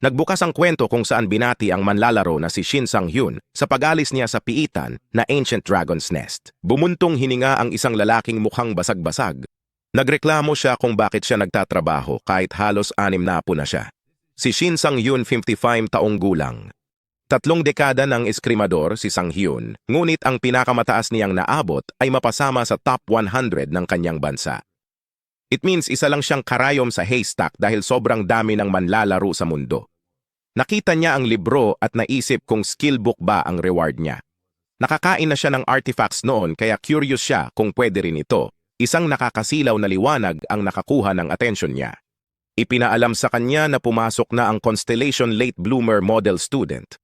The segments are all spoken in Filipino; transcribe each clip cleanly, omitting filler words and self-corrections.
Nagbukas ang kwento kung saan binati ang manlalaro na si Shin Sang-hyun sa pag-alis niya sa piitan na Ancient Dragon's Nest. Bumuntong hininga ang isang lalaking mukhang basag-basag. Nagreklamo siya kung bakit siya nagtatrabaho kahit halos 60 na siya. Si Shin Sang-hyun 55 taong gulang. 3 dekada ng eskrimador si Sang-hyun, ngunit ang pinakamataas niyang naabot ay mapasama sa top 100 ng kanyang bansa. It means isa lang siyang karayom sa haystack dahil sobrang dami ng manlalaro sa mundo. Nakita niya ang libro at naisip kung skill book ba ang reward niya. Nakakain na siya ng artifacts noon kaya curious siya kung pwede rin ito. Isang nakakasilaw na liwanag ang nakakuha ng atensyon niya. Ipinaalam sa kanya na pumasok na ang Constellation Late Bloomer Model Student.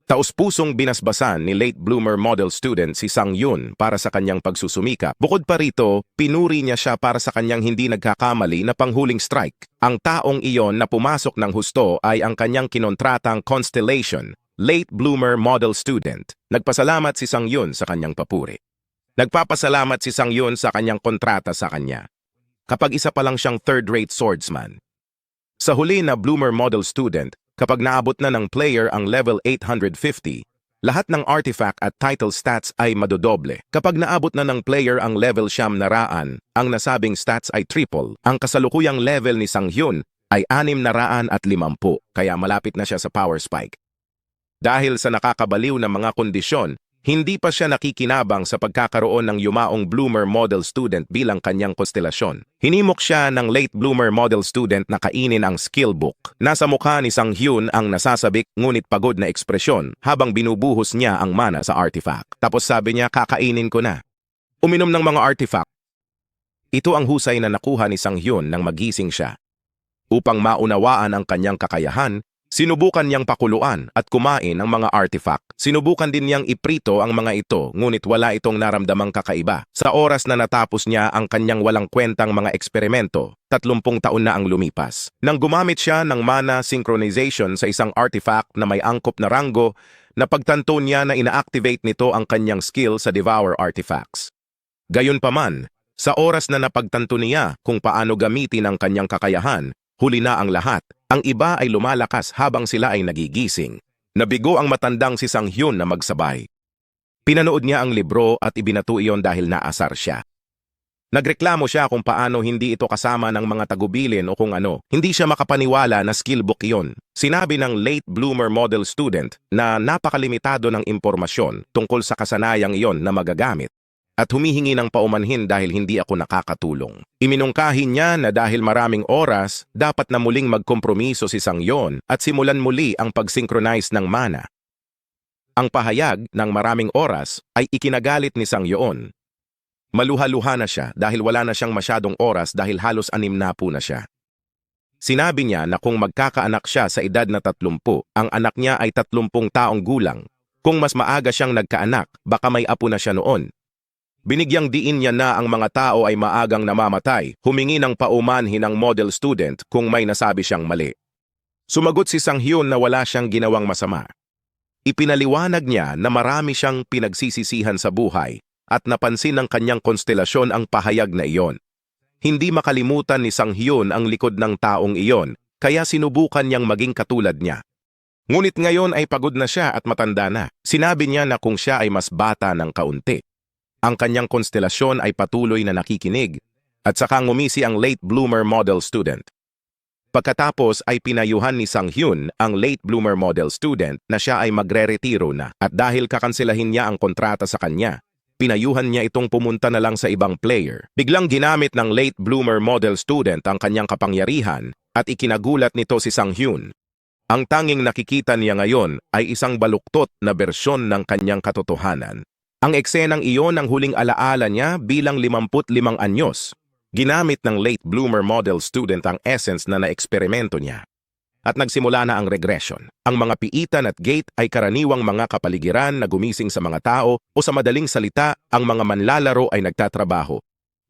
Taus-pusong binasbasan ni Late Bloomer Model Student si Sang-hyun para sa kanyang pagsusumikap. Bukod pa rito, pinuri niya siya para sa kanyang hindi nagkakamali na panghuling strike. Ang taong iyon na pumasok ng husto ay ang kanyang kinontratang Constellation Late Bloomer Model Student. Nagpasalamat si Sang-hyun sa kanyang papuri. Nagpapasalamat si Sang-hyun sa kanyang kontrata sa kanya. Kapag isa pa lang siyang third-rate swordsman. Sa huli na Bloomer Model Student, kapag naabot na ng player ang level 850, lahat ng artifact at title stats ay madodoble. Kapag naabot na ng player ang level 900, ang nasabing stats ay triple. Ang kasalukuyang level ni Sang-hyun ay 650, kaya malapit na siya sa power spike. Dahil sa nakakabaliw na mga kondisyon, hindi pa siya nakikinabang sa pagkakaroon ng yumaong Bloomer Model Student bilang kanyang konstelasyon. Hinimok siya ng Late Bloomer Model Student na kainin ang skill book. Nasa mukha ni Sang-hyun ang nasasabik ngunit pagod na ekspresyon habang binubuhos niya ang mana sa artifact. Tapos sabi niya, kakainin ko na. Uminom ng mga artifact. Ito ang husay na nakuha ni Sang-hyun nang magising siya. Upang maunawaan ang kanyang kakayahan, sinubukan niyang pakuluan at kumain ng mga artifact. Sinubukan din niyang iprito ang mga ito, ngunit wala itong naramdamang kakaiba. Sa oras na natapos niya ang kanyang walang kwentang mga eksperimento, 30 taon na ang lumipas. Nang gumamit siya ng mana synchronization sa isang artifact na may angkop na ranggo, napagtanto niya na ina-activate nito ang kanyang skill sa Devour Artifacts. Gayunpaman, sa oras na napagtanto niya kung paano gamitin ang kanyang kakayahan, huli na ang lahat. Ang iba ay lumalakas habang sila ay nagigising. Nabigo ang matandang si Sang-hyun na magsabay. Pinanood niya ang libro at ibinato iyon dahil naasar siya. Nagreklamo siya kung paano hindi ito kasama ng mga tagubilin o kung ano. Hindi siya makapaniwala na skill book iyon. Sinabi ng Late Bloomer Model Student na napakalimitado ng impormasyon tungkol sa kasanayang iyon na magagamit. At humihingi ng paumanhin dahil hindi ako nakakatulong. Iminungkahi niya na dahil maraming oras, dapat na muling magkompromiso si Sang-hyun at simulan muli ang pag-synchronize ng mana. Ang pahayag ng maraming oras ay ikinagalit ni Sang-hyun. Maluha-luha na siya dahil wala na siyang masyadong oras dahil halos 60 na siya. Sinabi niya na kung magkakaanak siya sa edad na 30, ang anak niya ay 30 taong gulang. Kung mas maaga siyang nagkaanak, baka may apo na siya noon. Binigyang diin niya na ang mga tao ay maagang namamatay, humingi ng paumanhin ng model student kung may nasabi siyang mali. Sumagot si Sang-hyun na wala siyang ginawang masama. Ipinaliwanag niya na marami siyang pinagsisisihan sa buhay at napansin ng kanyang konstelasyon ang pahayag na iyon. Hindi makalimutan ni Sang-hyun ang likod ng taong iyon, kaya sinubukan niyang maging katulad niya. Ngunit ngayon ay pagod na siya at matanda na. Sinabi niya na kung siya ay mas bata ng kaunti. Ang kanyang konstelasyon ay patuloy na nakikinig at saka ngumisi ang Late Bloomer Model Student. Pagkatapos ay pinayuhan ni Sang-hyun ang Late Bloomer Model Student na siya ay magre-retiro na at dahil kakanselahin niya ang kontrata sa kanya, pinayuhan niya itong pumunta na lang sa ibang player. Biglang ginamit ng Late Bloomer Model Student ang kanyang kapangyarihan at ikinagulat nito si Sang-hyun. Ang tanging nakikita niya ngayon ay isang baluktot na bersyon ng kanyang katotohanan. Ang eksenang iyon ang huling alaala niya bilang 55 anyos. Ginamit ng Late Bloomer Model Student ang essence na naeksperimento niya. At nagsimula na ang regression. Ang mga piitan at gate ay karaniwang mga kapaligiran na gumising sa mga tao o sa madaling salita, ang mga manlalaro ay nagtatrabaho.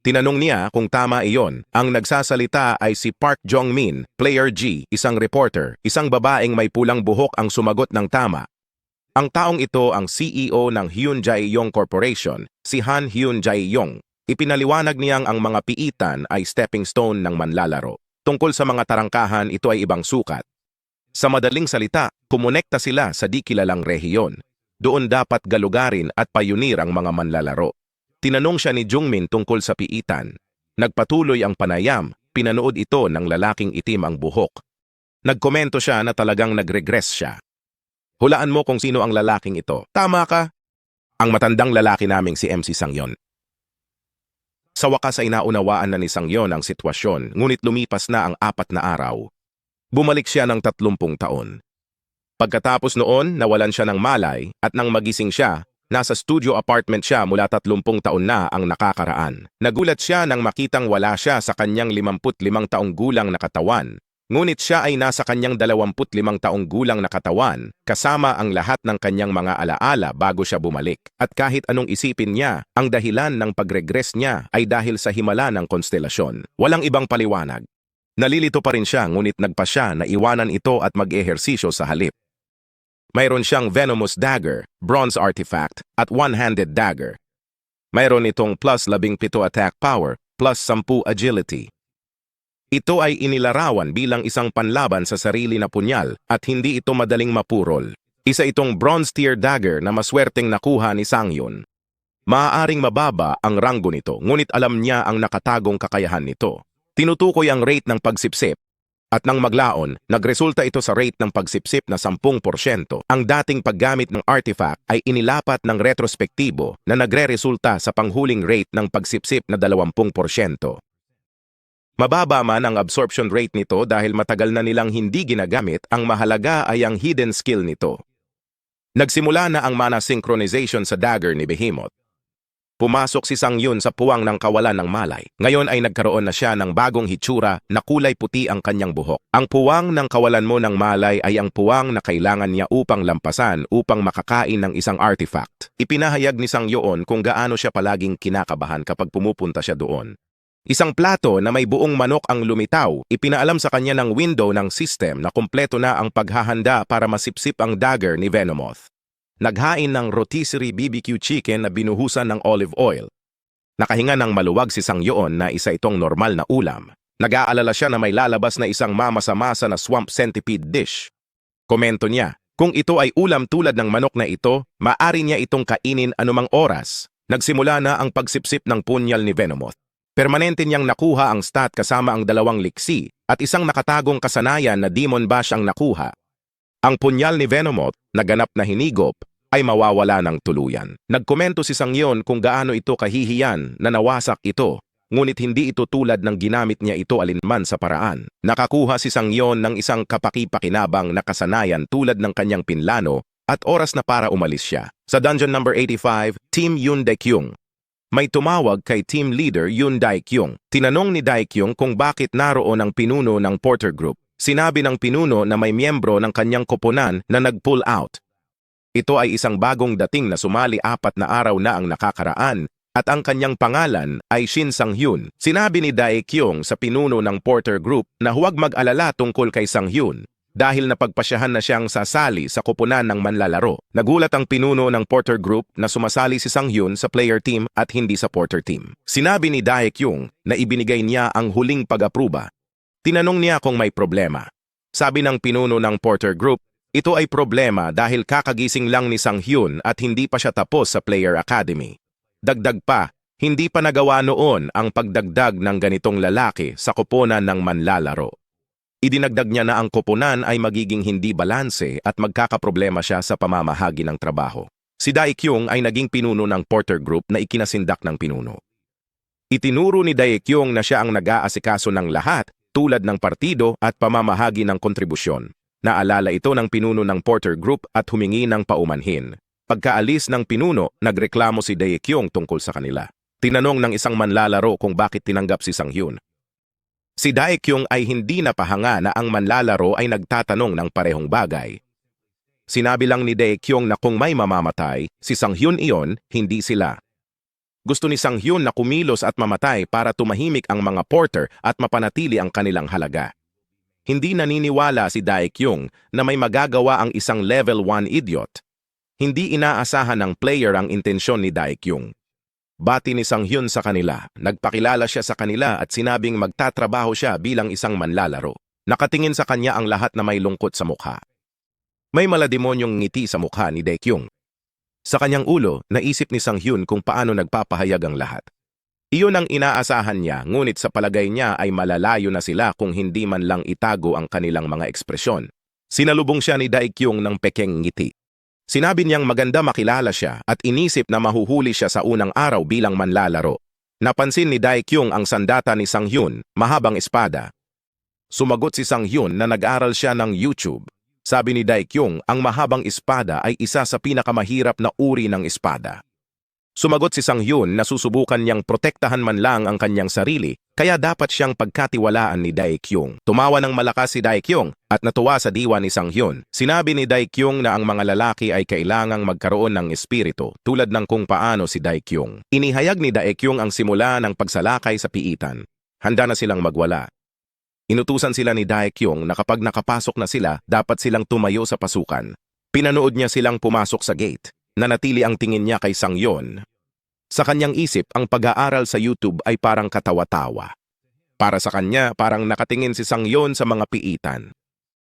Tinanong niya kung tama iyon. Ang nagsasalita ay si Park Jong-min, Player G, isang reporter, isang babaeng may pulang buhok ang sumagot ng tama. Ang taong ito ang CEO ng Hyun Jae-yong Corporation, si Han Hyun Jae-yong. Ipinaliwanag niyang ang mga piitan ay stepping stone ng manlalaro. Tungkol sa mga tarangkahan, ito ay ibang sukat. Sa madaling salita, kumonekta sila sa di kilalang rehiyon. Doon dapat galugarin at payunir ang mga manlalaro. Tinanong siya ni Jungmin tungkol sa piitan. Nagpatuloy ang panayam, pinanood ito ng lalaking itim ang buhok. Nagkomento siya na talagang nagregress siya. Hulaan mo kung sino ang lalaking ito. Tama ka. Ang matandang lalaki naming si MC Sangyon. Sa wakas ay naunawaan na ni Sangyon ang sitwasyon, ngunit lumipas na ang 4 na araw. Bumalik siya ng 30 taon. Pagkatapos noon, nawalan siya ng malay at nang magising siya, nasa studio apartment siya mula 30 taon na ang nakakaraan. Nagulat siya nang makitang wala siya sa kanyang 55 taong gulang na katawan. Ngunit siya ay nasa kanyang 25 taong gulang na katawan, kasama ang lahat ng kanyang mga alaala bago siya bumalik. At kahit anong isipin niya, ang dahilan ng pagregress niya ay dahil sa himala ng konstelasyon. Walang ibang paliwanag. Nalilito pa rin siya ngunit nagpasya na iwanan ito at mag-ehersisyo sa halip. Mayroon siyang venomous dagger, bronze artifact, at one-handed dagger. Mayroon itong plus 17 attack power, plus 10 agility. Ito ay inilarawan bilang isang panlaban sa sarili na punyal at hindi ito madaling mapurol. Isa itong bronze tier dagger na maswerteng nakuha ni Sanghyun. Maaaring mababa ang ranggo nito, ngunit alam niya ang nakatagong kakayahan nito. Tinutukoy ang rate ng pagsipsip. At nang maglaon, nagresulta ito sa rate ng pagsipsip na 10%. Ang dating paggamit ng artifact ay inilapat ng retrospektibo na nagre-resulta sa panghuling rate ng pagsipsip na 20%. Mababa man ang absorption rate nito dahil matagal na nilang hindi ginagamit, ang mahalaga ay ang hidden skill nito. Nagsimula na ang mana synchronization sa dagger ni Behemoth. Pumasok si Sanghyun sa puwang ng kawalan ng malay. Ngayon ay nagkaroon na siya ng bagong hitsura na kulay puti ang kanyang buhok. Ang puwang ng kawalan mo ng malay ay ang puwang na kailangan niya upang lampasan upang makakain ng isang artifact. Ipinahayag ni Sanghyun kung gaano siya palaging kinakabahan kapag pumupunta siya doon. Isang plato na may buong manok ang lumitaw, ipinaalam sa kanya ng window ng system na kumpleto na ang paghahanda para masipsip ang dagger ni Venomoth. Naghain ng rotisserie BBQ chicken na binuhusan ng olive oil. Nakahinga ng maluwag si Sanghyun na isa itong normal na ulam. Nag-aalala siya na may lalabas na isang mamasa-masa na swamp centipede dish. Komento niya, kung ito ay ulam tulad ng manok na ito, maaari niya itong kainin anumang oras. Nagsimula na ang pagsipsip ng punyal ni Venomoth. Permanente niyang nakuha ang stat kasama ang 2 liksi at isang nakatagong kasanayan na Demon Bash ang nakuha. Ang punyal ni Venomoth, na ganap na hinigop, ay mawawala ng tuluyan. Nagkomento si Sanghyun kung gaano ito kahihiyan na nawasak ito, ngunit hindi ito tulad ng ginamit niya ito alinman sa paraan. Nakakuha si Sanghyun ng isang kapaki-pakinabang na kasanayan tulad ng kanyang pinlano at oras na para umalis siya. Sa dungeon number 85, Team Yoon Dae-kyung. May tumawag kay team leader Yoon Dae-kyung. Tinanong ni Dae-kyung kung bakit naroon ang pinuno ng Porter Group. Sinabi ng pinuno na may miyembro ng kanyang koponan na nag-pull out. Ito ay isang bagong dating na sumali 4 na araw na ang nakakaraan at ang kanyang pangalan ay Shin Sang-hyun. Sinabi ni Dae-kyung sa pinuno ng Porter Group na huwag mag-alala tungkol kay Sang-hyun dahil napagpasyahan na siyang sasali sa koponan ng manlalaro. Nagulat ang pinuno ng Porter Group na sumasali si Sang-hyun sa player team at hindi sa Porter team. Sinabi ni Dae-kyung na ibinigay niya ang huling pag-apruba. Tinanong niya kung may problema. Sabi ng pinuno ng Porter Group, ito ay problema dahil kakagising lang ni Sang-hyun at hindi pa siya tapos sa Player Academy. Dagdag pa, hindi pa nagawa noon ang pagdagdag ng ganitong lalaki sa koponan ng manlalaro. Idinagdag niya na ang koponan ay magiging hindi balanse at magkakaproblema siya sa pamamahagi ng trabaho. Si Dae-kyung ay naging pinuno ng Porter Group na ikinasindak ng pinuno. Itinuro ni Dae-kyung na siya ang nag-aasikaso ng lahat tulad ng partido at pamamahagi ng kontribusyon. Naalala ito ng pinuno ng Porter Group at humingi ng paumanhin. Pagkaalis ng pinuno, nagreklamo si Dae-kyung tungkol sa kanila. Tinanong ng isang manlalaro kung bakit tinanggap si Sang-hyun. Si Dae-kyung ay hindi napahanga na ang manlalaro ay nagtatanong ng parehong bagay. Sinabi lang ni Dae-kyung na kung may mamamatay, si Sang-hyun iyon, hindi sila. Gusto ni Sang-hyun na kumilos at mamatay para tumahimik ang mga porter at mapanatili ang kanilang halaga. Hindi naniniwala si Dae-kyung na may magagawa ang isang level 1 idiot. Hindi inaasahan ng player ang intensyon ni Dae-kyung. Bati ni Sang-hyun sa kanila, nagpakilala siya sa kanila at sinabing magtatrabaho siya bilang isang manlalaro. Nakatingin sa kanya ang lahat na may lungkot sa mukha. May malademonyong ngiti sa mukha ni Daekyung. Sa kanyang ulo, naisip ni Sang-hyun kung paano nagpapahayag ang lahat. Iyon ang inaasahan niya, ngunit sa palagay niya ay malalayo na sila kung hindi man lang itago ang kanilang mga ekspresyon. Sinalubong siya ni Daekyung ng pekeng ngiti. Sinabi niyang maganda makilala siya at inisip na mahuhuli siya sa unang araw bilang manlalaro. Napansin ni Daekyung ang sandata ni Sang-hyun, mahabang espada. Sumagot si Sang-hyun na nag-aral siya ng YouTube. Sabi ni Daekyung, ang mahabang espada ay isa sa pinakamahirap na uri ng espada. Sumagot si Sang-hyun na susubukan niyang protektahan man lang ang kanyang sarili, kaya dapat siyang pagkatiwalaan ni Daekyung. Tumawa ng malakas si Daekyung at natuwa sa diwa ni Sang-hyun. Sinabi ni Daekyung na ang mga lalaki ay kailangang magkaroon ng espiritu, tulad ng kung paano si Daekyung. Inihayag ni Daekyung ang simula ng pagsalakay sa piitan. Handa na silang magwala. Inutusan sila ni Daekyung na kapag nakapasok na sila, dapat silang tumayo sa pasukan. Pinanood niya silang pumasok sa gate. Nanatili ang tingin niya kay Sang-hyun. Sa kanyang isip, ang pag-aaral sa YouTube ay parang katawa-tawa. Para sa kanya, parang nakatingin si Sang-hyun sa mga piitan.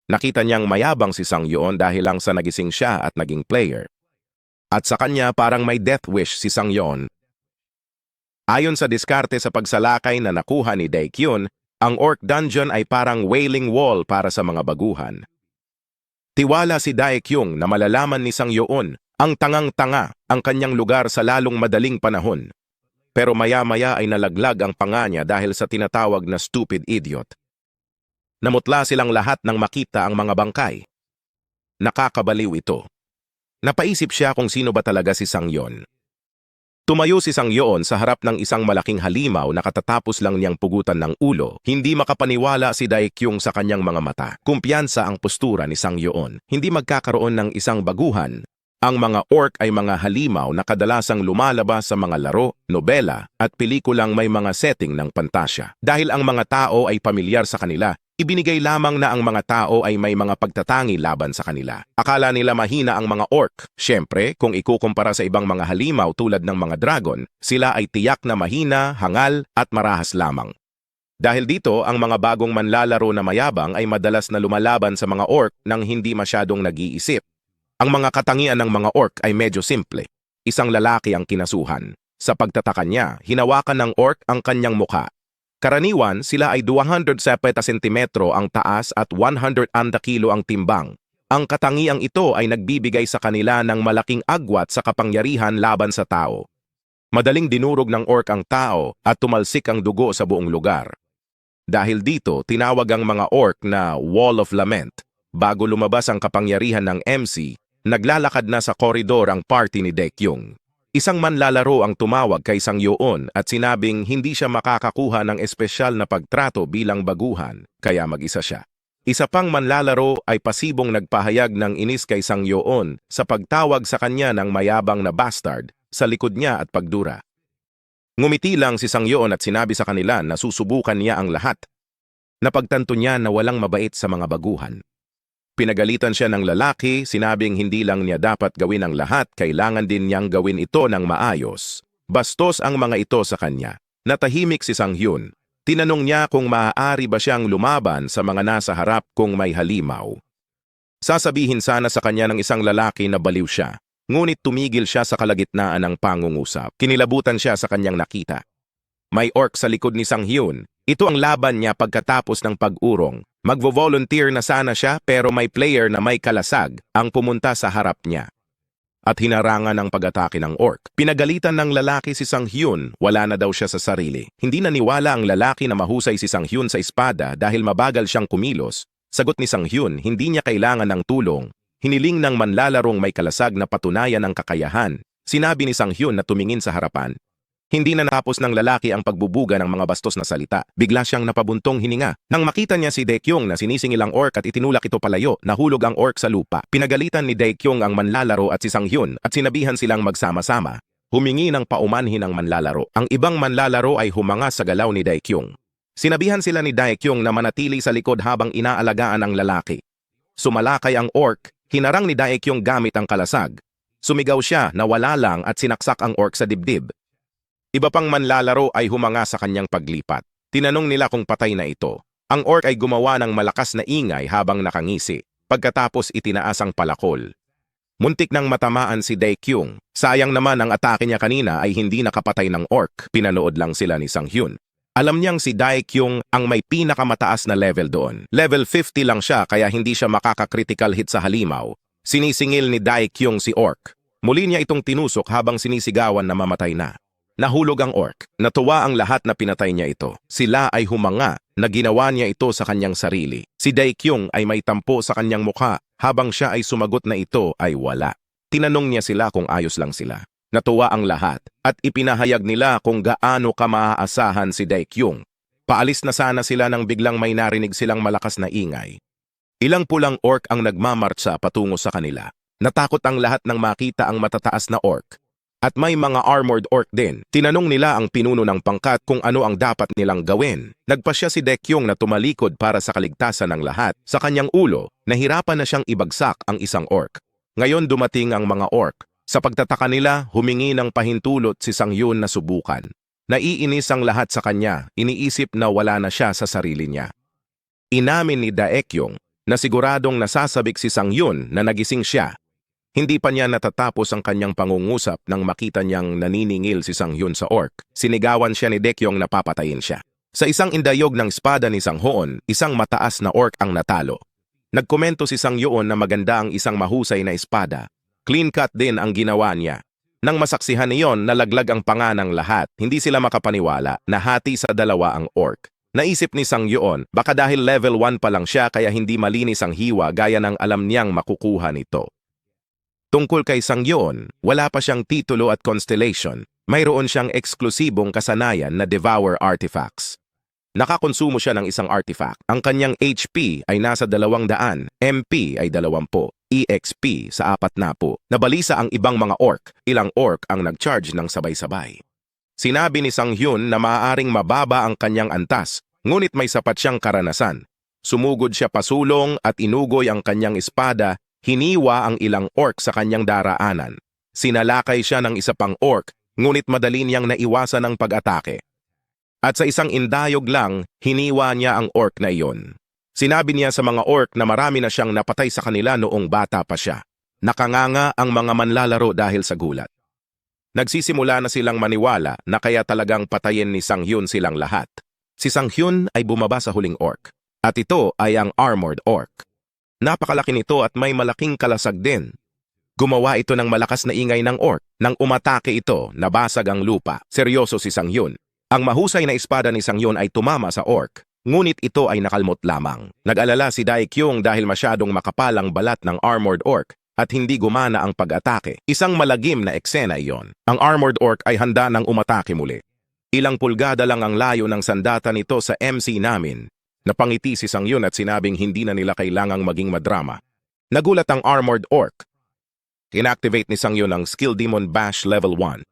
Nakita niyang mayabang si Sang-hyun dahil lang sa nagising siya at naging player. At sa kanya, parang may death wish si Sang-hyun. Ayon sa diskarte sa pagsalakay na nakuha ni Daekyung, ang Orc Dungeon ay parang wailing wall para sa mga baguhan. Tiwala si Daekyung na malalaman ni Sang-hyun ang tangang-tanga ang kanyang lugar sa lalong madaling panahon. Pero maya-maya ay nalaglag ang panga niya dahil sa tinatawag na stupid idiot. Namutla silang lahat nang makita ang mga bangkay. Nakakabaliw ito. Napaisip siya kung sino ba talaga si Sang-hyun. Tumayo si Sang-hyun sa harap ng isang malaking halimaw na katatapos lang niyang pugutan ng ulo. Hindi makapaniwala si Daekyung sa kanyang mga mata. Kumpiyansa ang postura ni Sang-hyun. Hindi magkakaroon ng isang baguhan. Ang mga orc ay mga halimaw na kadalasang lumalabas sa mga laro, nobela at pelikulang may mga setting ng pantasya. Dahil ang mga tao ay pamilyar sa kanila, ibinigay lamang na ang mga tao ay may mga pagtatangi laban sa kanila. Akala nila mahina ang mga orc. Siyempre, kung ikukumpara sa ibang mga halimaw tulad ng mga dragon, sila ay tiyak na mahina, hangal at marahas lamang. Dahil dito, ang mga bagong manlalaro na mayabang ay madalas na lumalaban sa mga orc nang hindi masyadong nag-iisip. Ang mga katangian ng mga orc ay medyo simple. Isang lalaki ang kinasuhan. Sa pagtataka niya, hinawakan ng orc ang kanyang mukha. Karaniwan, sila ay 270 sentimetro ang taas at 100 kilo ang timbang. Ang katangiang ito ay nagbibigay sa kanila ng malaking agwat sa kapangyarihan laban sa tao. Madaling dinurog ng orc ang tao at tumalsik ang dugo sa buong lugar. Dahil dito, tinawag ang mga orc na Wall of Lament. Bago lumabas ang kapangyarihan ng MC, naglalakad na sa koridor ang party ni Daekyung. Isang manlalaro ang tumawag kay Sang-hyun at sinabing hindi siya makakakuha ng espesyal na pagtrato bilang baguhan, kaya mag-isa siya. Isa pang manlalaro ay pasibong nagpahayag ng inis kay Sang-hyun sa pagtawag sa kanya ng mayabang na bastard sa likod niya at pagdura. Ngumiti lang si Sang-hyun at sinabi sa kanila na susubukan niya ang lahat. Napagtanto niya na walang mabait sa mga baguhan. Pinagalitan siya ng lalaki, sinabing hindi lang niya dapat gawin ang lahat, kailangan din niyang gawin ito ng maayos. Bastos ang mga ito sa kanya. Natahimik si Sang-hyun. Tinanong niya kung maaari ba siyang lumaban sa mga nasa harap kung may halimaw. Sasabihin sana sa kanya ng isang lalaki na baliw siya, ngunit tumigil siya sa kalagitnaan ng pangungusap. Kinilabutan siya sa kanyang nakita. May orc sa likod ni Sang-hyun. Ito ang laban niya pagkatapos ng pag-urong. Magvo-volunteer na sana siya pero may player na may kalasag ang pumunta sa harap niya. At hinarangan ang pag-atake ng orc. Pinagalitan ng lalaki si Sang-hyun, wala na daw siya sa sarili. Hindi naniwala ang lalaki na mahusay si Sang-hyun sa espada dahil mabagal siyang kumilos. Sagot ni Sang-hyun, hindi niya kailangan ng tulong. Hiniling ng manlalarong may kalasag na patunayan ang kakayahan. Sinabi ni Sang-hyun na tumingin sa harapan. Hindi na natapos ng lalaki ang pagbubuga ng mga bastos na salita. Bigla siyang napabuntong hininga. Nang makita niya si Daekyung na sinisingil ang orc at itinulak ito palayo, nahulog ang orc sa lupa. Pinagalitan ni Daekyung ang manlalaro at si Sang-hyun at sinabihan silang magsama-sama. Humingi ng paumanhin ang manlalaro. Ang ibang manlalaro ay humanga sa galaw ni Daekyung. Sinabihan sila ni Daekyung na manatili sa likod habang inaalagaan ang lalaki. Sumalakay ang orc, hinarang ni Daekyung gamit ang kalasag. Sumigaw siya na wala lang at sinaksak ang orc sa dibdib. Iba pang manlalaro ay humanga sa kanyang paglipat. Tinanong nila kung patay na ito. Ang orc ay gumawa ng malakas na ingay habang nakangisi, pagkatapos itinaas ang palakol. Muntik nang matamaan si Daekyung. Sayang naman ang atake niya kanina ay hindi nakapatay ng orc. Pinanood lang sila ni Sang-hyun. Alam niyang si Daekyung ang may pinakamataas na level doon. Level 50 lang siya kaya hindi siya makaka-critical hit sa halimaw. Sinisingil ni Daekyung si orc. Muli niya itong tinusok habang sinisigawan na mamatay na. Nahulog ang orc. Natuwa ang lahat na pinatay niya ito. Sila ay humanga na ginawa niya ito sa kanyang sarili. Si Daekyung ay may tampo sa kanyang mukha habang siya ay sumagot na ito ay wala. Tinanong niya sila kung ayos lang sila. Natuwa ang lahat at ipinahayag nila kung gaano ka maaasahan si Daekyung. Paalis na sana sila nang biglang may narinig silang malakas na ingay. Ilang pulang orc ang nagmamartsa patungo sa kanila. Natakot ang lahat nang makita ang matataas na orc. At may mga armored orc din. Tinanong nila ang pinuno ng pangkat kung ano ang dapat nilang gawin. Nagpasya si Daekyung na tumalikod para sa kaligtasan ng lahat. Sa kanyang ulo, nahirapan na siyang ibagsak ang isang orc. Ngayon dumating ang mga orc. Sa pagtataka nila, humingi ng pahintulot si Sang-hyun na subukan. Naiinis ang lahat sa kanya, iniisip na wala na siya sa sarili niya. Inamin ni Daekyung na siguradong nasasabik si Sang-hyun na nagising siya. Hindi pa niya natatapos ang kanyang pangungusap nang makita niyang naniningil si Sang-hyun sa orc. Sinigawan siya ni Daekyung na papatayin siya. Sa isang indayog ng espada ni Sang-hoon, isang mataas na orc ang natalo. Nagkomento si Sang-hyun na maganda ang isang mahusay na espada. Clean cut din ang ginawa niya. Nang masaksihan niyon, nalaglag ang panga ng lahat. Hindi sila makapaniwala na hati sa dalawa ang orc. Naisip ni Sang-hyun, baka dahil level 1 pa lang siya kaya hindi malinis ang hiwa gaya ng alam niyang makukuha nito. Tungkol kay Sang-hyun, wala pa siyang titulo at constellation. Mayroon siyang eksklusibong kasanayan na devour artifacts. Nakakonsumo siya ng isang artifact. Ang kanyang HP ay nasa 200, MP ay 20, EXP sa 40. Nabalisa ang ibang mga orc. Ilang orc ang nag-charge ng sabay-sabay. Sinabi ni Sang-hyun na maaaring mababa ang kanyang antas, ngunit may sapat siyang karanasan. Sumugod siya pasulong at inugoy ang kanyang espada. Hiniwa ang ilang orc sa kanyang daraanan. Sinalakay siya ng isa pang orc, ngunit madali niyang naiwasan ang pag-atake. At sa isang indayog lang, hiniwa niya ang orc na iyon. Sinabi niya sa mga orc na marami na siyang napatay sa kanila noong bata pa siya. Nakanganga ang mga manlalaro dahil sa gulat. Nagsisimula na silang maniwala na kaya talagang patayin ni Sang-hyun silang lahat. Si Sang-hyun ay bumaba sa huling orc. At ito ay ang armored orc. Napakalaki nito at may malaking kalasag din. Gumawa ito ng malakas na ingay ng orc. Nang umatake ito, nabasag ang lupa. Seryoso si Sang-hyun. Ang mahusay na espada ni Sang-hyun ay tumama sa orc. Ngunit ito ay nakalmot lamang. Nag-alala si Daekyung dahil masyadong makapalang balat ng armored orc at hindi gumana ang pag-atake. Isang malagim na eksena iyon. Ang armored orc ay handa ng umatake muli. Ilang pulgada lang ang layo ng sandata nito sa MC namin. Napangiti si Sang-hyun at sinabing hindi na nila kailangang maging madrama. Nagulat ang armored orc. Inactivate ni Sang-hyun ang Skill Demon Bash Level 1.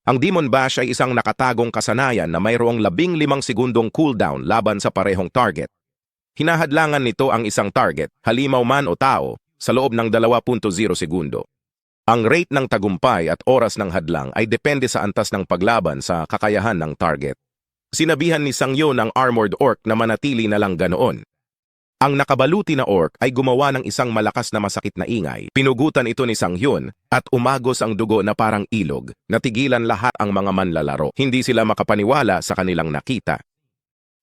Ang Demon Bash ay isang nakatagong kasanayan na mayroong 15 segundong cooldown laban sa parehong target. Hinahadlangan nito ang isang target, halimaw man o tao, sa loob ng 2.0 segundo. Ang rate ng tagumpay at oras ng hadlang ay depende sa antas ng paglaban sa kakayahan ng target. Sinabihan ni Sang-hyun ang armored orc na manatili na lang ganoon. Ang nakabaluti na orc ay gumawa ng isang malakas na masakit na ingay. Pinugutan ito ni Sang-hyun at umagos ang dugo na parang ilog. Natigilan lahat ang mga manlalaro. Hindi sila makapaniwala sa kanilang nakita.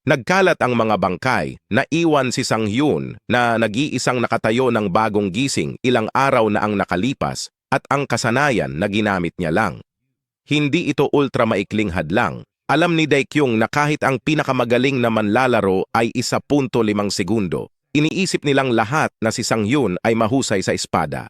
Nagkalat ang mga bangkay. Naiwan si Sang-hyun na nag-iisang nakatayo ng bagong gising ilang araw na ang nakalipas at ang kasanayan na ginamit niya lang. Hindi ito ultra maikling hadlang. Alam ni Daekyung na kahit ang pinakamagaling na manlalaro ay 1.5 segundo, iniisip nilang lahat na si Sang-hyun ay mahusay sa espada.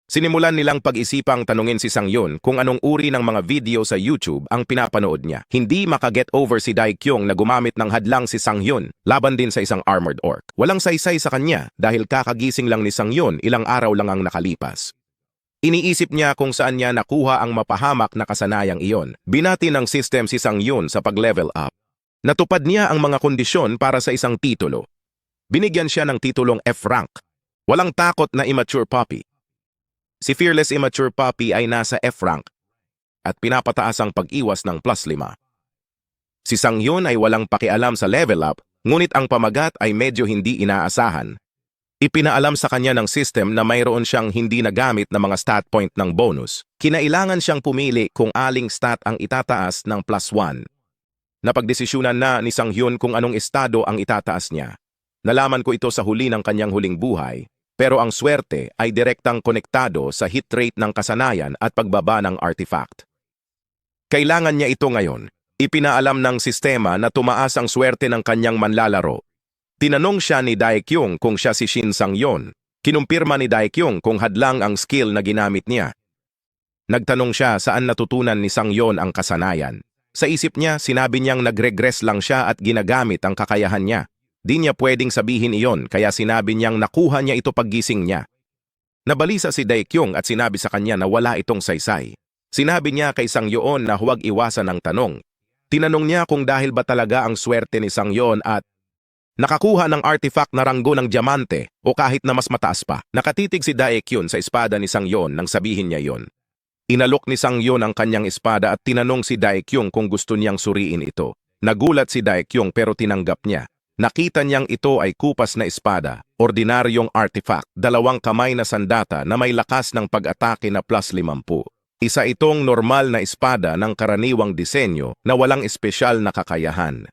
Sinimulan nilang pag-isipang tanungin si Sang-hyun kung anong uri ng mga video sa YouTube ang pinapanood niya. Hindi makaget over si Daekyung na gumamit ng hadlang si Sang-hyun laban din sa isang armored orc. Walang saysay sa kanya dahil kakagising lang ni Sang-hyun ilang araw lang ang nakalipas. Iniisip niya kung saan niya nakuha ang mapahamak na kasanayang iyon. Binati ng system si Sang-hyun sa pag-level up. Natupad niya ang mga kondisyon para sa isang titulo. Binigyan siya ng titulong F-rank. Walang takot na immature puppy. Si Fearless Immature Puppy ay nasa F-rank at pinapataas ang pag-iwas ng +5. Si Sang-hyun ay walang pakialam sa level up Ngunit ang pamagat ay medyo hindi inaasahan. Ipinaalam sa kanya ng system na mayroon siyang hindi nagamit na mga stat point ng bonus. Kinailangan siyang pumili kung aling stat ang itataas ng +1. Napagdesisyunan na ni Sang-hyun kung anong estado ang itataas niya. Nalaman ko ito sa huli ng kanyang huling buhay, pero ang swerte ay direktang konektado sa hit rate ng kasanayan at pagbaba ng artifact. Kailangan niya ito ngayon. Ipinaalam ng sistema na tumaas ang swerte ng kanyang manlalaro. Tinanong siya ni Daekyung kung siya si Shin Sang-yeon. Kinumpirma ni Daekyung kung hadlang ang skill na ginamit niya. Nagtanong siya saan natutunan ni Sang-yeon ang kasanayan. Sa isip niya, sinabi niyang nagregress lang siya at ginagamit ang kakayahan niya. Di niya pwedeng sabihin iyon kaya sinabi niyang nakuha niya ito paggising niya. Nabalisa si Daekyung at sinabi sa kanya na wala itong saysay. Sinabi niya kay Sang-yeon na huwag iwasan ang tanong. Tinanong niya kung dahil ba talaga ang swerte ni Sang-yeon at nakakuha ng artifact na ranggo ng diamante o kahit na mas mataas pa. Nakatitig si Daekyung sa espada ni Sang-yeon nang sabihin niya yon. Inalok ni Sang-yeon ang kanyang espada at tinanong si Daekyung kung gusto niyang suriin ito. Nagulat si Daekyung pero tinanggap niya. Nakita niyang ito ay kupas na espada, ordinaryong artifact, 2 kamay na sandata na may lakas ng pag-atake na +50. Isa itong normal na espada ng karaniwang disenyo na walang espesyal na kakayahan.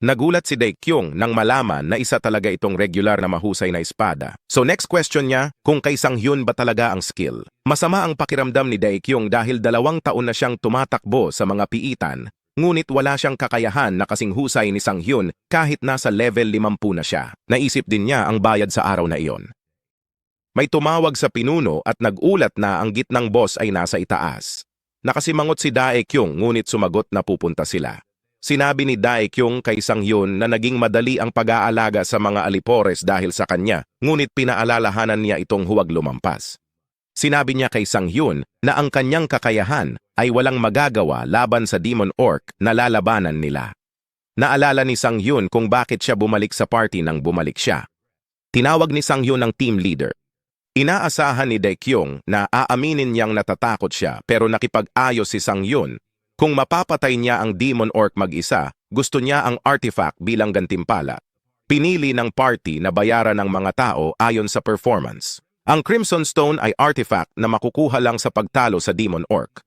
Nagulat si Daekyung nang malaman na isa talaga itong regular na mahusay na espada. So next question niya, kung kay Sang-hyun ba talaga ang skill? Masama ang pakiramdam ni Daekyung dahil 2 taon na siyang tumatakbo sa mga piitan, ngunit wala siyang kakayahan na kasing husay ni Sang-hyun kahit nasa level 50 na siya. Naisip din niya ang bayad sa araw na iyon. May tumawag sa pinuno at nag-ulat na ang gitnang boss ay nasa itaas. Nakasimangot si Daekyung ngunit sumagot na pupunta sila. Sinabi ni Daekyung kay Sang-hyun na naging madali ang pag-aalaga sa mga alipores dahil sa kanya, ngunit pinaalalahanan niya itong huwag lumampas. Sinabi niya kay Sang-hyun na ang kanyang kakayahan ay walang magagawa laban sa Demon Orc na lalabanan nila. Naalala ni Sang-hyun kung bakit siya bumalik sa party nang bumalik siya. Tinawag ni Sang-hyun ng team leader. Inaasahan ni Daekyung na aaminin niyang natatakot siya pero nakipag-ayos si Sang-hyun. Kung mapapatay niya ang Demon Orc mag-isa, gusto niya ang artifact bilang gantimpala. Pinili ng party na bayaran ng mga tao ayon sa performance. Ang Crimson Stone ay artifact na makukuha lang sa pagtalo sa Demon Orc.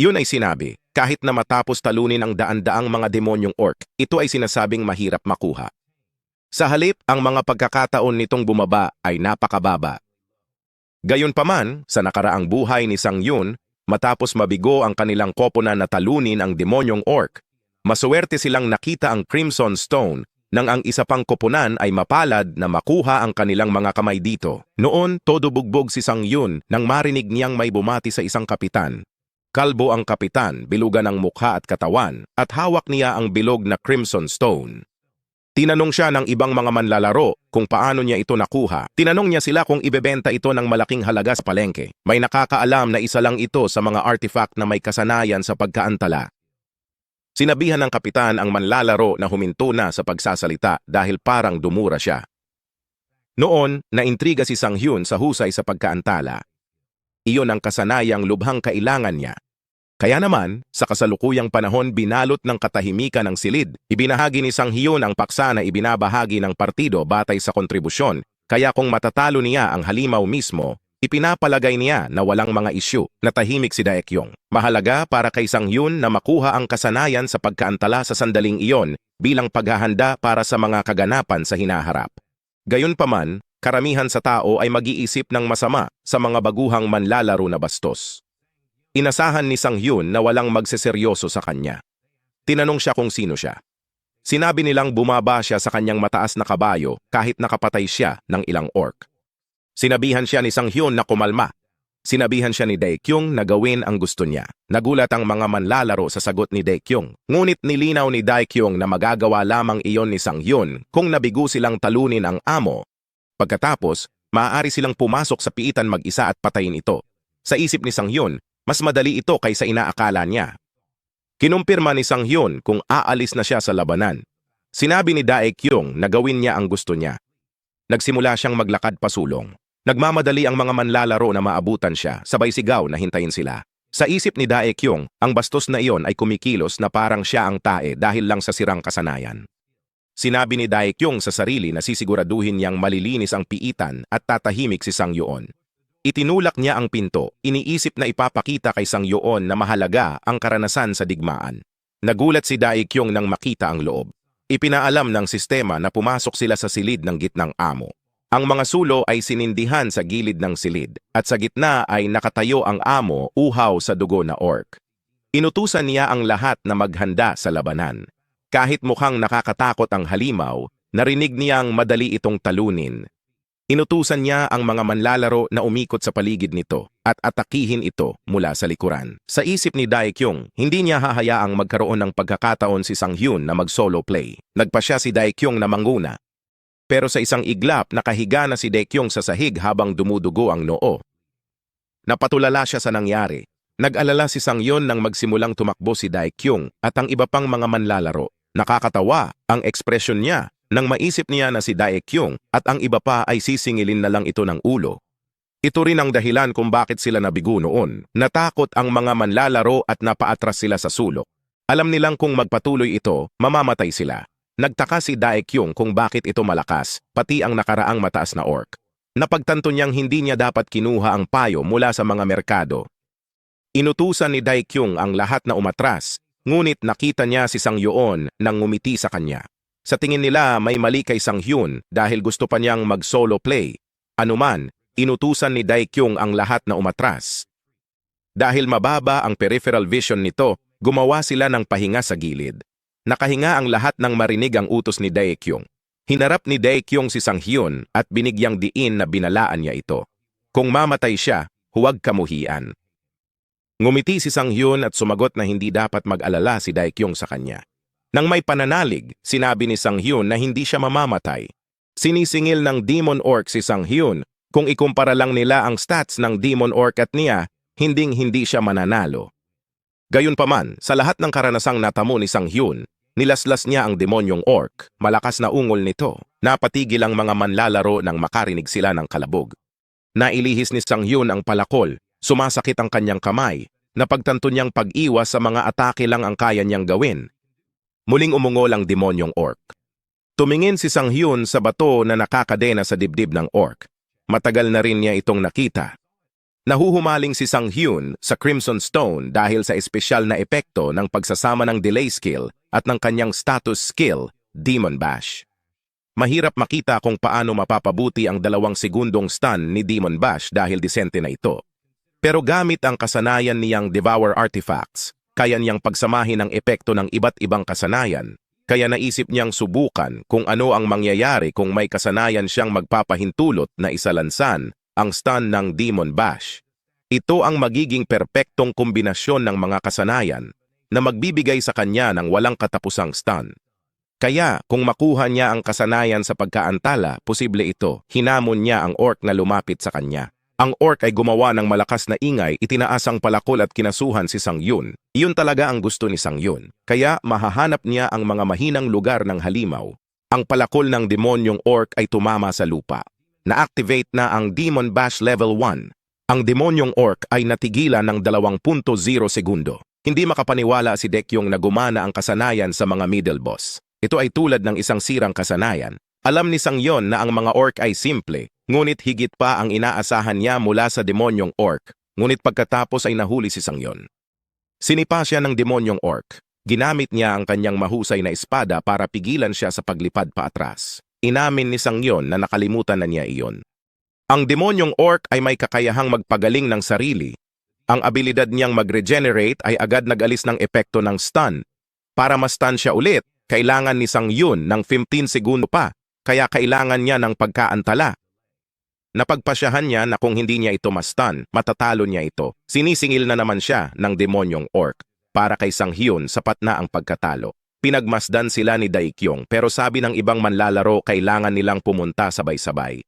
Yun ay sinabi, kahit na matapos talunin ang daan-daang mga demonyong orc, ito ay sinasabing mahirap makuha. Sa halip, ang mga pagkakataon nitong bumaba ay napakababa. Gayunpaman, sa nakaraang buhay ni Sang-hyun, matapos mabigo ang kanilang koponan na talunin ang demonyong orc, masuwerte silang nakita ang Crimson Stone nang ang isa pang koponan ay mapalad na makuha ang kanilang mga kamay dito. Noon, todo bugbog si Sang-hyun nang marinig niyang may bumati sa isang kapitan. Kalbo ang kapitan, bilugan ang mukha at katawan, at hawak niya ang bilog na Crimson Stone. Tinanong siya ng ibang mga manlalaro kung paano niya ito nakuha. Tinanong niya sila kung ibebenta ito ng malaking halaga sa palengke. May nakakaalam na isa lang ito sa mga artifact na may kasanayan sa pagkaantala. Sinabihan ng kapitan ang manlalaro na huminto na sa pagsasalita dahil parang dumura siya. Noon, naintriga si Sang-hyun sa husay sa pagkaantala. Iyon ang kasanayang lubhang kailangan niya. Kaya naman, sa kasalukuyang panahon binalot ng katahimikan ng silid, ibinahagi ni Sang-hyun ang paksa na ibinabahagi ng partido batay sa kontribusyon, kaya kung matatalo niya ang halimaw mismo, ipinapalagay niya na walang mga isyu. Natahimik si Daekyung. Mahalaga para kay Sang-hyun na makuha ang kasanayan sa pagkaantala sa sandaling iyon bilang paghahanda para sa mga kaganapan sa hinaharap. Gayunpaman, karamihan sa tao ay mag-iisip ng masama sa mga baguhang manlalaro na bastos. Inasahan ni Sang-hyun na walang magseseryoso sa kanya. Tinanong siya kung sino siya. Sinabi nilang bumaba siya sa kanyang mataas na kabayo kahit nakapatay siya ng ilang orc. Sinabihan siya ni Sang-hyun na kumalma. Sinabihan siya ni Daekyung na gawin ang gusto niya. Nagulat ang mga manlalaro sa sagot ni Daekyung. Ngunit nilinaw ni Daekyung na magagawa lamang iyon ni Sang-hyun kung nabigo silang talunin ang amo. Pagkatapos, maaari silang pumasok sa piitan mag-isa at patayin ito. Sa isip ni Sang-hyun, mas madali ito kaysa inaakala niya. Kinumpirma ni Sang-hyun kung aalis na siya sa labanan. Sinabi ni Daekyung na gawin niya ang gusto niya. Nagsimula siyang maglakad pasulong. Nagmamadali ang mga manlalaro na maabutan siya, sabay sigaw na hintayin sila. Sa isip ni Daekyung, ang bastos na iyon ay kumikilos na parang siya ang tae dahil lang sa sirang kasanayan. Sinabi ni Daekyung sa sarili na sisiguraduhin niyang malilinis ang piitan at tatahimik si Sang Yoon. Itinulak niya ang pinto, iniisip na ipapakita kay Sang Yoon na mahalaga ang karanasan sa digmaan. Nagulat si Daekyung nang makita ang loob. Ipinaalam ng sistema na pumasok sila sa silid ng gitnang amo. Ang mga sulo ay sinindihan sa gilid ng silid at sa gitna ay nakatayo ang amo uhaw sa dugo na orc. Inutusan niya ang lahat na maghanda sa labanan. Kahit mukhang nakakatakot ang halimaw, narinig niyang madali itong talunin. Inutusan niya ang mga manlalaro na umikot sa paligid nito at atakihin ito mula sa likuran. Sa isip ni Daekyung, hindi niya hahayaang magkaroon ng pagkakataon si Sang Hyun na mag-solo play. Nagpasya si Daekyung na manguna. Pero sa isang iglap, nakahiga na si Daekyung sa sahig habang dumudugo ang noo. Napatulala siya sa nangyari. Nag-alala si Sang Hyun nang magsimulang tumakbo si Daekyung at ang iba pang mga manlalaro. Nakakatawa ang ekspresyon niya nang maisip niya na si Daekyung at ang iba pa ay sisingilin na lang ito ng ulo. Ito rin ang dahilan kung bakit sila nabigo noon. Natakot ang mga manlalaro at napaatras sila sa sulok. Alam nilang kung magpatuloy ito, mamamatay sila. Nagtaka si Daekyung kung bakit ito malakas, pati ang nakaraang mataas na orc. Napagtanto niyang hindi niya dapat kinuha ang payo mula sa mga merkado. Inutusan ni Daekyung ang lahat na umatras, ngunit nakita niya si Sang Yoon nang ngumiti sa kanya. Sa tingin nila may mali kay Sang Hyun dahil gusto pa niyang mag-solo play. Anuman, inutusan ni Daekyung ang lahat na umatras. Dahil mababa ang peripheral vision nito, gumawa sila ng pahinga sa gilid. Nakahinga ang lahat nang marinig ang utos ni Daekyung. Hinarap ni Daekyung si Sang Hyun at binigyang diin na binalaan niya ito. Kung mamatay siya, huwag kamuhian. Ngumiti si Sang Hyun at sumagot na hindi dapat mag-alala si Daekyung sa kanya. Nang may pananalig, sinabi ni Sang Hyun na hindi siya mamamatay. Sinisingil ng Demon Orc si Sang Hyun. Kung ikumpara lang nila ang stats ng Demon Orc at niya, hinding-hindi siya mananalo. Gayunpaman, sa lahat ng karanasang natamo ni Sang Hyun, nilaslas niya ang demonyong orc, malakas na ungol nito. Napatigil ang mga manlalaro nang makarinig sila ng kalabog. Nailihis ni Sang Hyun ang palakol, sumasakit ang kanyang kamay, napagtanto niyang pag-iwas sa mga atake lang ang kaya niyang gawin. Muling umungol ang demonyong orc. Tumingin si Sang Hyun sa bato na nakakadena sa dibdib ng orc. Matagal na rin niya itong nakita. Nahuhumaling si Sang Hyun sa Crimson Stone dahil sa espesyal na epekto ng pagsasama ng delay skill at ng kanyang status skill, Demon Bash. Mahirap makita kung paano mapapabuti ang 2 segundong stun ni Demon Bash dahil disente na ito. Pero gamit ang kasanayan niyang Devour Artifacts, kaya niyang pagsamahin ang epekto ng iba't ibang kasanayan, kaya naisip niyang subukan kung ano ang mangyayari kung may kasanayan siyang magpapahintulot na isalansan ang stun ng Demon Bash. Ito ang magiging perpektong kombinasyon ng mga kasanayan na magbibigay sa kanya ng walang katapusang stun. Kaya kung makuha niya ang kasanayan sa pagkaantala, posible ito. Hinamon niya ang orc na lumapit sa kanya. Ang orc ay gumawa ng malakas na ingay, itinaas ang palakol at kinasuhan si Sang Hyun. Iyon talaga ang gusto ni Sang Hyun. Kaya mahahanap niya ang mga mahinang lugar ng halimaw. Ang palakol ng demonyong orc ay tumama sa lupa. Na-activate na ang Demon Bash Level 1. Ang demonyong orc ay natigilan ng 2.0 segundo. Hindi makapaniwala si Daekyung na gumana ang kasanayan sa mga middle boss. Ito ay tulad ng isang sirang kasanayan. Alam ni Sang Hyun na ang mga orc ay simple, ngunit higit pa ang inaasahan niya mula sa demonyong orc. Ngunit pagkatapos ay nahuli si Sang Hyun. Sinipa siya ng demonyong orc. Ginamit niya ang kanyang mahusay na espada para pigilan siya sa paglipad paatras. Inamin ni Sang Hyun na nakalimutan na niya iyon. Ang demonyong orc ay may kakayahang magpagaling ng sarili. Ang abilidad niyang mag-regenerate ay agad nag-alis ng epekto ng stun. Para ma-stun siya ulit, kailangan ni Sang Hyun ng 15 segundo pa. Kaya kailangan niya ng pagkaantala. Napagpasyahan niya na kung hindi niya ito ma-stun, matatalo niya ito. Sinisingil na naman siya ng demonyong orc. Para kay Sang Hyun, sapat na ang pagkatalo. Pinagmasdan sila ni Daekyung pero sabi ng ibang manlalaro kailangan nilang pumunta sabay-sabay.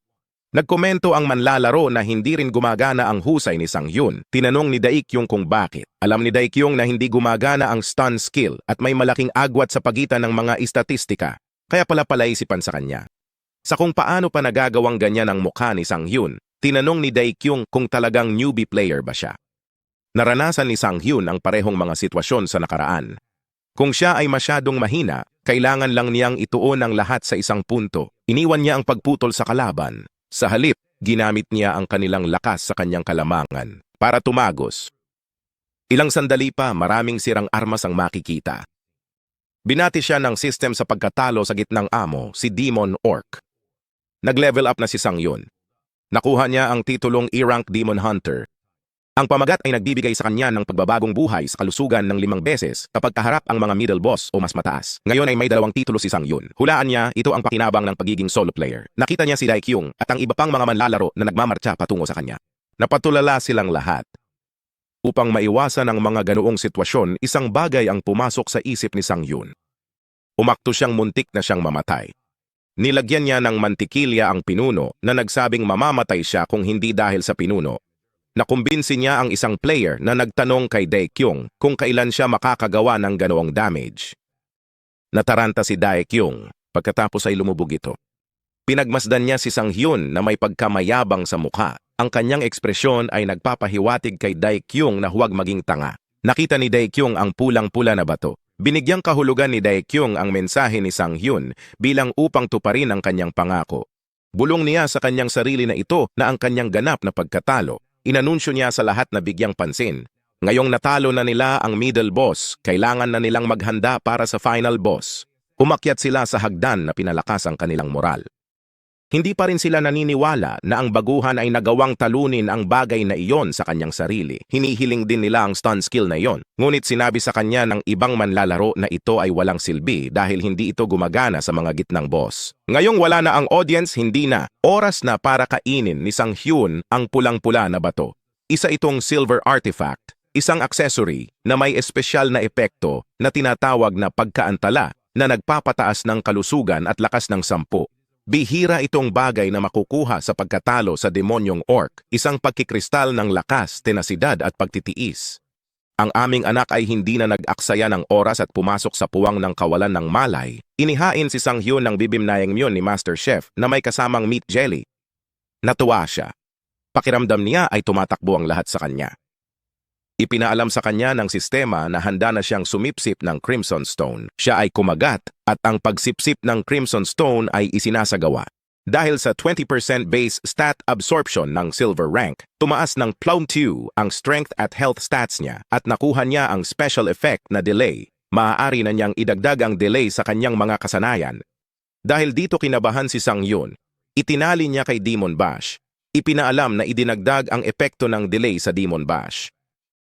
Nagkomento ang manlalaro na hindi rin gumagana ang husay ni Sang Hyun. Tinanong ni Daekyung kung bakit. Alam ni Daekyung na hindi gumagana ang stun skill at may malaking agwat sa pagitan ng mga istatistika. Kaya pala palaisipan sa kanya. Sa kung paano pa nagagawang ganyan ang mukha ni Sang Hyun, tinanong ni Daekyung kung talagang newbie player ba siya. Naranasan ni Sang Hyun ang parehong mga sitwasyon sa nakaraan. Kung siya ay masyadong mahina, kailangan lang niyang ituon ang lahat sa isang punto. Iniwan niya ang pagputol sa kalaban. Sa halip, ginamit niya ang kanilang lakas sa kanyang kalamangan para tumagos. Ilang sandali pa, maraming sirang armas ang makikita. Binati siya ng system sa pagkatalo sa gitnang amo, si Demon Orc. Nag-level up na si Sang Yun. Nakuha niya ang titulong E-Rank Demon Hunter. Ang pamagat ay nagbibigay sa kanya ng pagbabagong buhay sa kalusugan ng 5 beses kapag kaharap ang mga middle boss o mas mataas. Ngayon ay may 2 titulo si Sang Yun. Hulaan niya, ito ang pakinabang ng pagiging solo player. Nakita niya si Daekyung at ang iba pang mga manlalaro na nagmamartsa patungo sa kanya. Napatulala silang lahat. Upang maiwasan ang mga ganoong sitwasyon, isang bagay ang pumasok sa isip ni Sang Yun. Umakto siyang muntik na siyang mamatay. Nilagyan niya ng mantikilya ang pinuno na nagsabing mamamatay siya kung hindi dahil sa pinuno. Nakumbinsi niya ang isang player na nagtanong kay Daekyung kung kailan siya makakagawa ng ganoong damage. Nataranta si Daekyung pagkatapos ay lumubog ito. Pinagmasdan niya si Sang Hyun na may pagkamayabang sa mukha. Ang kanyang ekspresyon ay nagpapahiwatig kay Daekyung na huwag maging tanga. Nakita ni Daekyung ang pulang-pula na bato. Binigyang kahulugan ni Daekyung ang mensahe ni Sang Hyun bilang upang tuparin ang kanyang pangako. Bulong niya sa kanyang sarili na ito na ang kanyang ganap na pagkatalo. Inanunsyo niya sa lahat na bigyang pansin. Ngayong natalo na nila ang middle boss, kailangan na nilang maghanda para sa final boss. Umakyat sila sa hagdan na pinalakas ang kanilang moral. Hindi pa rin sila naniniwala na ang baguhan ay nagawang talunin ang bagay na iyon sa kanyang sarili. Hinihiling din nila ang stun skill na iyon. Ngunit sinabi sa kanya ng ibang manlalaro na ito ay walang silbi dahil hindi ito gumagana sa mga gitnang boss. Ngayong wala na ang audience, hindi na. Oras na para kainin ni Sang Hyun ang pulang-pula na bato. Isa itong silver artifact, isang accessory na may espesyal na epekto na tinatawag na pagkaantala na nagpapataas ng kalusugan at lakas ng 10. Bihira itong bagay na makukuha sa pagkatalo sa demonyong orc, isang pagkikristal ng lakas, tenasidad at pagtitiis. Ang aming anak ay hindi na nag-aksaya ng oras at pumasok sa puwang ng kawalan ng malay. Inihain si Sang Hyun ng bibimnaengmyon ni Master Chef na may kasamang meat jelly. Natuwa siya. Pakiramdam niya ay tumatakbo ang lahat sa kanya. Ipinaalam sa kanya ng sistema na handa na siyang sumipsip ng Crimson Stone. Siya ay kumagat at ang pagsipsip ng Crimson Stone ay isinasagawa. Dahil sa 20% base stat absorption ng Silver Rank, tumaas ng +2 ang strength at health stats niya at nakuha niya ang special effect na delay. Maaari na niyang idagdag ang delay sa kanyang mga kasanayan. Dahil dito kinabahan si Sang Yun, itinali niya kay Demon Bash. Ipinaalam na idinagdag ang epekto ng delay sa Demon Bash.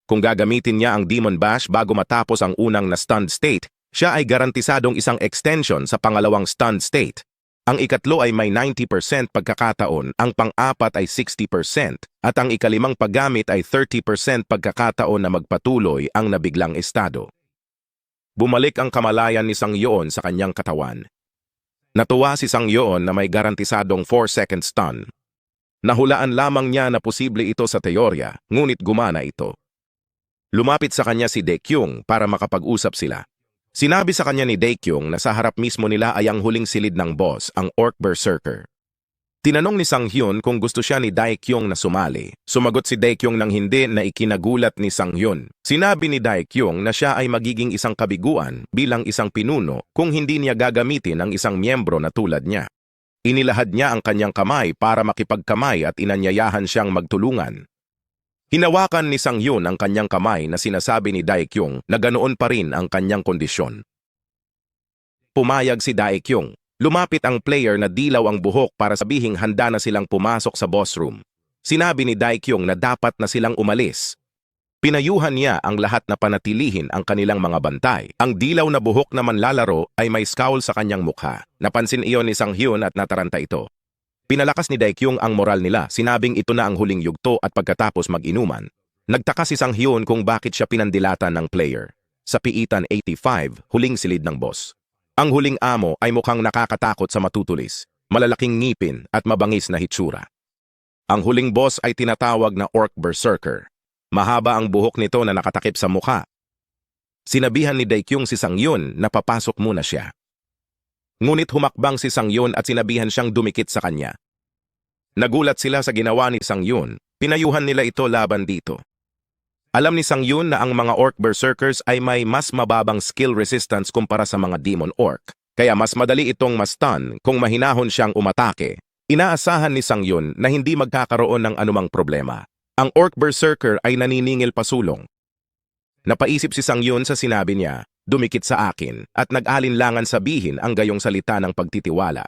Kung gagamitin niya ang Demon Bash bago matapos ang unang na stunned state, siya ay garantisadong isang extension sa pangalawang stunned state. Ang ikatlo ay may 90% pagkakataon, ang pang-apat ay 60%, at ang ikalimang paggamit ay 30% pagkakataon na magpatuloy ang nabiglang estado. Bumalik ang kamalayan ni Sang Yoon sa kanyang katawan. Natuwa si Sang Yoon na may garantisadong 4-second stun. Nahulaan lamang niya na posible ito sa teorya, ngunit gumana ito. Lumapit sa kanya si Daekyung para makapag-usap sila. Sinabi sa kanya ni Daekyung na sa harap mismo nila ay ang huling silid ng boss, ang Orc Berserker. Tinanong ni Sang Hyun kung gusto siya ni Daekyung na sumali. Sumagot si Daekyung ng hindi na ikinagulat ni Sang Hyun. Sinabi ni Daekyung na siya ay magiging isang kabiguan bilang isang pinuno kung hindi niya gagamitin ang isang miyembro na tulad niya. Inilahad niya ang kanyang kamay para makipagkamay at inanyayahan siyang magtulungan. Hinawakan ni Sang Hyun ang kanyang kamay na sinasabi ni Daekyung na ganoon pa rin ang kanyang kondisyon. Pumayag si Daekyung. Lumapit ang player na dilaw ang buhok para sabihing handa na silang pumasok sa boss room. Sinabi ni Daekyung na dapat na silang umalis. Pinayuhan niya ang lahat na panatilihin ang kanilang mga bantay. Ang dilaw na buhok na manlalaro ay may scowl sa kanyang mukha. Napansin iyon ni Sang Hyun at nataranta ito. Pinalakas ni Daekyung ang moral nila, sinabing ito na ang huling yugto at pagkatapos mag-inuman. Nagtaka si Sang Hyun kung bakit siya pinandilatan ng player. Sa piitan 85, huling silid ng boss. Ang huling amo ay mukhang nakakatakot sa matutulis, malalaking ngipin at mabangis na hitsura. Ang huling boss ay tinatawag na Orc Berserker. Mahaba ang buhok nito na nakatakip sa mukha. Sinabihan ni Daekyung si Sang Hyun na papasok muna siya. Ngunit humakbang si Sang Hyun at sinabihan siyang dumikit sa kanya. Nagulat sila sa ginawa ni Sang Hyun, pinayuhan nila ito laban dito. Alam ni Sang Yun na ang mga Orc Berserkers ay may mas mababang skill resistance kumpara sa mga Demon Orc. Kaya mas madali itong ma-stun kung mahinahon siyang umatake. Inaasahan ni Sang Yun na hindi magkakaroon ng anumang problema. Ang Orc Berserker ay naniningil pasulong. Napaisip si Sang Yun sa sinabi niya, dumikit sa akin, at nag-alinlangan sabihin ang gayong salita ng pagtitiwala.